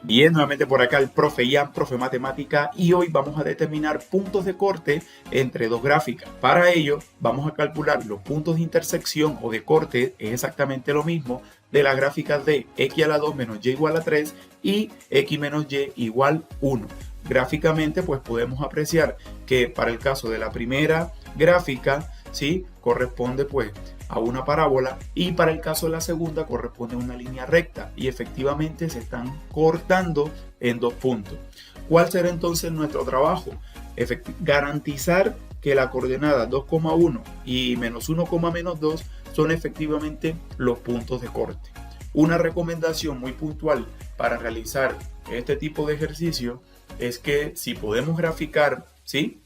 Bien, nuevamente por acá el profe Ian, profe Matemática, y hoy vamos a determinar puntos de corte entre dos gráficas. Para ello, vamos a calcular los puntos de intersección o de corte, es exactamente lo mismo, de las gráficas de x a la 2 menos y igual a 3 y x menos y igual 1. Gráficamente, pues podemos apreciar que para el caso de la primera gráfica, ¿sí?, corresponde pues a una parábola, y para el caso de la segunda corresponde a una línea recta, y efectivamente se están cortando en dos puntos. ¿Cuál será entonces nuestro trabajo? Garantizar que la coordenada 2,1 y menos 1, menos 2 son efectivamente los puntos de corte. Una recomendación muy puntual para realizar este tipo de ejercicio es que si podemos graficar, ¿sí?,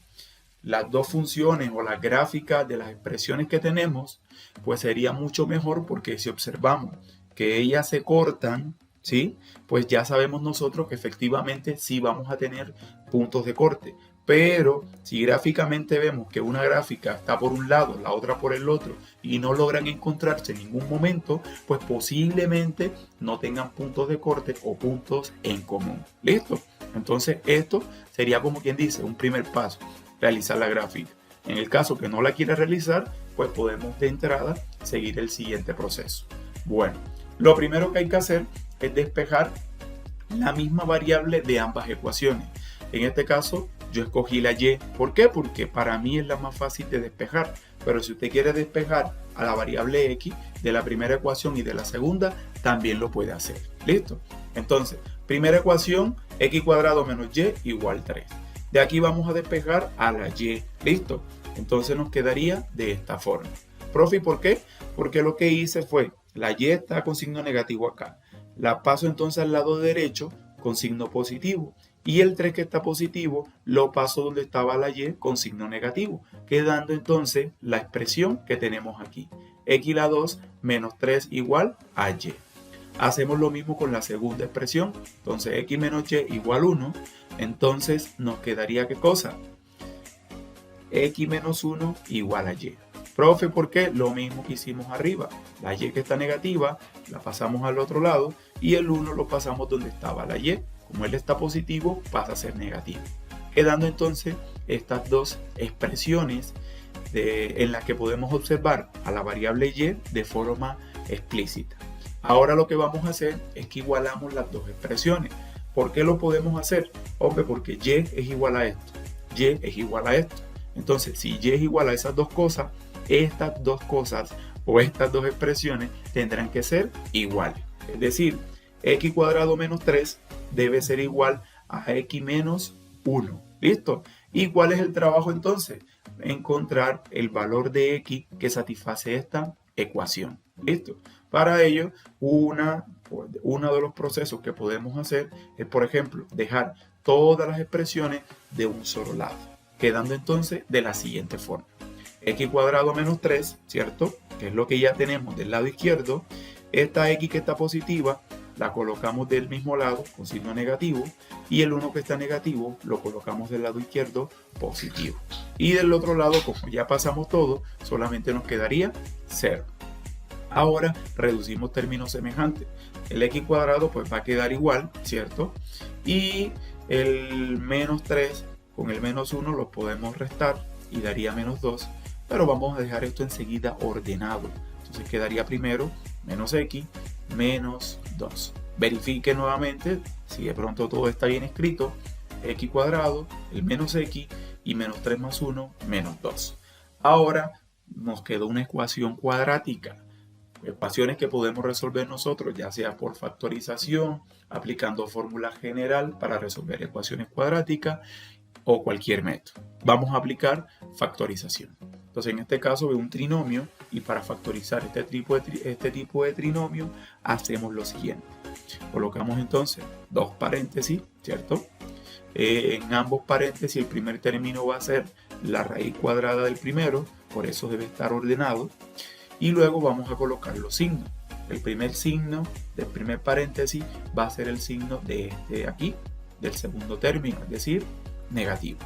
las dos funciones o las gráficas de las expresiones que tenemos, pues sería mucho mejor, porque si observamos que ellas se cortan, ¿sí?, pues ya sabemos nosotros que efectivamente sí vamos a tener puntos de corte. Pero si gráficamente vemos que una gráfica está por un lado, la otra por el otro, y no logran encontrarse en ningún momento, pues posiblemente no tengan puntos de corte o puntos en común. ¿Listo? Entonces esto sería, como quien dice, un primer paso: realizar la gráfica. En el caso que no la quiera realizar, pues podemos de entrada seguir el siguiente proceso. Bueno, lo primero que hay que hacer es despejar la misma variable de ambas ecuaciones. En este caso yo escogí la y. ¿Por qué? Porque para mí es la más fácil de despejar. Pero si usted quiere despejar a la variable x de la primera ecuación y de la segunda, también lo puede hacer. ¿Listo? Entonces, primera ecuación, x cuadrado menos y igual 3. De aquí vamos a despejar a la y. ¿Listo? Entonces nos quedaría de esta forma. Profe, ¿por qué? Porque lo que hice fue, la y está con signo negativo acá. La paso entonces al lado derecho con signo positivo. Y el 3 que está positivo lo paso donde estaba la y con signo negativo, quedando entonces la expresión que tenemos aquí. X a la 2 menos 3 igual a y. Hacemos lo mismo con la segunda expresión. Entonces x menos y igual 1. Entonces nos quedaría, ¿qué cosa? X menos 1 igual a y. Profe, ¿por qué? Lo mismo que hicimos arriba. La y que está negativa la pasamos al otro lado y el 1 lo pasamos donde estaba la y. Como él está positivo, pasa a ser negativo. Quedando entonces estas dos expresiones en las que podemos observar a la variable y de forma explícita. Ahora lo que vamos a hacer es que igualamos las dos expresiones. ¿Por qué lo podemos hacer? Hombre, porque y es igual a esto, y es igual a esto. Entonces, si y es igual a esas dos cosas, estas dos cosas o estas dos expresiones tendrán que ser iguales. Es decir, x cuadrado menos 3 debe ser igual a x menos 1. ¿Listo? ¿Y cuál es el trabajo entonces? Encontrar el valor de x que satisface esta ecuación. ¿Listo? Para ello, uno de los procesos que podemos hacer es, por ejemplo, dejar todas las expresiones de un solo lado, quedando entonces de la siguiente forma. X cuadrado menos 3, ¿cierto?, que es lo que ya tenemos del lado izquierdo. Esta x que está positiva la colocamos del mismo lado con signo negativo, y el 1 que está negativo lo colocamos del lado izquierdo positivo. Y del otro lado, como ya pasamos todo, solamente nos quedaría 0. Ahora reducimos términos semejantes. El x cuadrado pues va a quedar igual, ¿cierto? Y el menos 3 con el menos 1 los podemos restar y daría menos 2. Pero vamos a dejar esto enseguida ordenado. Entonces quedaría primero menos x menos 2. Verifique nuevamente si de pronto todo está bien escrito. X cuadrado, el menos x y menos 3 más 1, menos 2. Ahora nos quedó una ecuación cuadrática. Ecuaciones que podemos resolver nosotros, ya sea por factorización, aplicando fórmula general para resolver ecuaciones cuadráticas o cualquier método. Vamos a aplicar factorización. Entonces, en este caso veo un trinomio, y para factorizar este tipo de trinomio hacemos lo siguiente. Colocamos entonces dos paréntesis, ¿cierto? En ambos paréntesis el primer término va a ser la raíz cuadrada del primero, por eso debe estar ordenado. Y luego vamos a colocar los signos. El primer signo del primer paréntesis va a ser el signo de este aquí, del segundo término, es decir, negativo.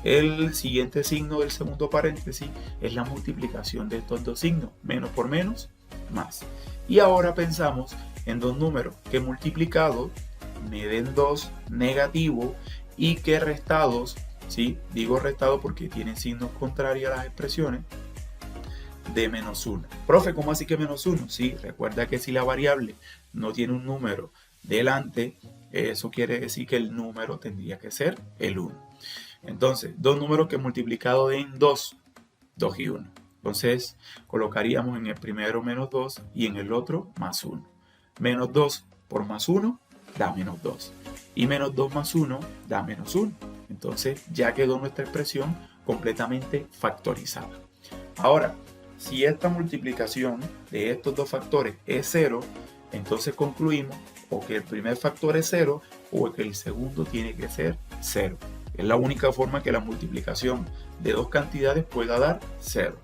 El siguiente signo del segundo paréntesis es la multiplicación de estos dos signos, menos por menos, más. Y ahora pensamos en dos números que multiplicados me den 2 negativo y que restados, ¿sí? Digo restado porque tienen signos contrarios a las expresiones, de menos 1. Profe, ¿cómo así que menos 1? Sí, recuerda que si la variable no tiene un número delante, eso quiere decir que el número tendría que ser el 1. Entonces, dos números que multiplicado en 2, 2 y 1. Entonces, colocaríamos en el primero menos 2 y en el otro más 1. Menos 2 por más 1 da menos 2. Y menos 2 más 1 da menos 1. Entonces, ya quedó nuestra expresión completamente factorizada. Ahora, si esta multiplicación de estos dos factores es 0, entonces concluimos o que el primer factor es 0 o que el segundo tiene que ser 0. Es la única forma que la multiplicación de dos cantidades pueda dar 0.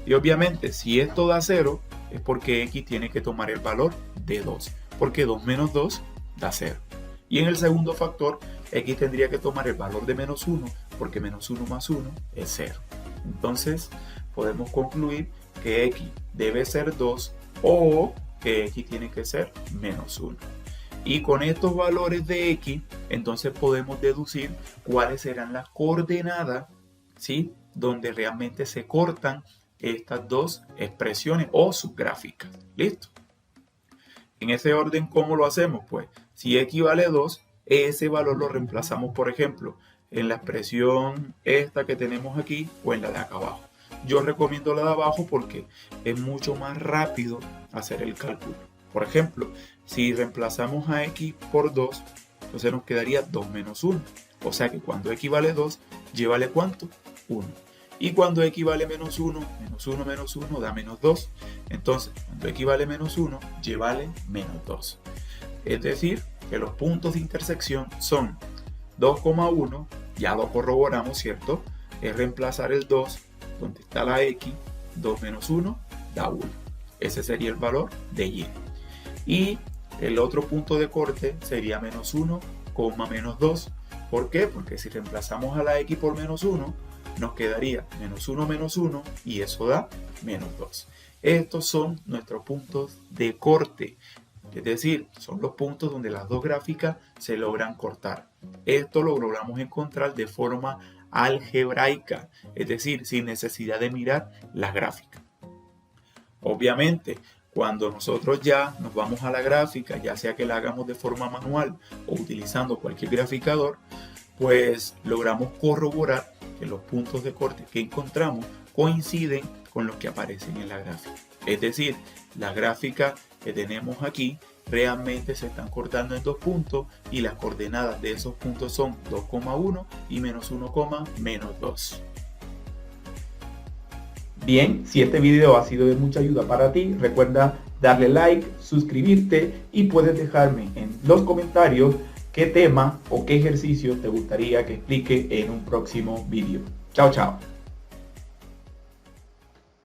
Y obviamente, si esto da 0, es porque x tiene que tomar el valor de 2, porque 2 menos 2 da 0. Y en el segundo factor, x tendría que tomar el valor de menos 1, porque menos 1 más 1 es 0. Entonces, podemos concluir que x debe ser 2 o que x tiene que ser menos 1. Y con estos valores de x, entonces podemos deducir cuáles serán las coordenadas, ¿sí?, donde realmente se cortan estas dos expresiones o subgráficas. ¿Listo? En ese orden, ¿cómo lo hacemos? Pues, si x vale 2, ese valor lo reemplazamos, por ejemplo, en la expresión esta que tenemos aquí o en la de acá abajo. Yo recomiendo la de abajo porque es mucho más rápido hacer el cálculo. Por ejemplo, si reemplazamos a x por 2, entonces nos quedaría 2 menos 1. O sea que cuando x vale 2, llévale ¿cuánto? 1. Y cuando x vale menos 1, menos 1 da menos 2. Entonces, cuando x vale menos 1, llévale menos 2. Es decir, que los puntos de intersección son 2,1, ya lo corroboramos, ¿cierto? Es reemplazar el 2, donde está la x, 2 menos 1 da 1. Ese sería el valor de y. Y el otro punto de corte sería menos 1, menos 2. ¿Por qué? Porque si reemplazamos a la x por menos 1, nos quedaría menos 1 y eso da menos 2. Estos son nuestros puntos de corte. Es decir, son los puntos donde las dos gráficas se logran cortar. Esto lo logramos encontrar de forma algebraica, es decir, sin necesidad de mirar las gráficas. Obviamente, cuando nosotros ya nos vamos a la gráfica, ya sea que la hagamos de forma manual o utilizando cualquier graficador, pues logramos corroborar que los puntos de corte que encontramos coinciden con los que aparecen en la gráfica. Es decir, la gráfica que tenemos aquí realmente se están cortando en dos puntos y las coordenadas de esos puntos son 2,1 y menos 1, menos 2. Bien, si este video ha sido de mucha ayuda para ti, recuerda darle like, suscribirte y puedes dejarme en los comentarios qué tema o qué ejercicio te gustaría que explique en un próximo video. Chao, chao.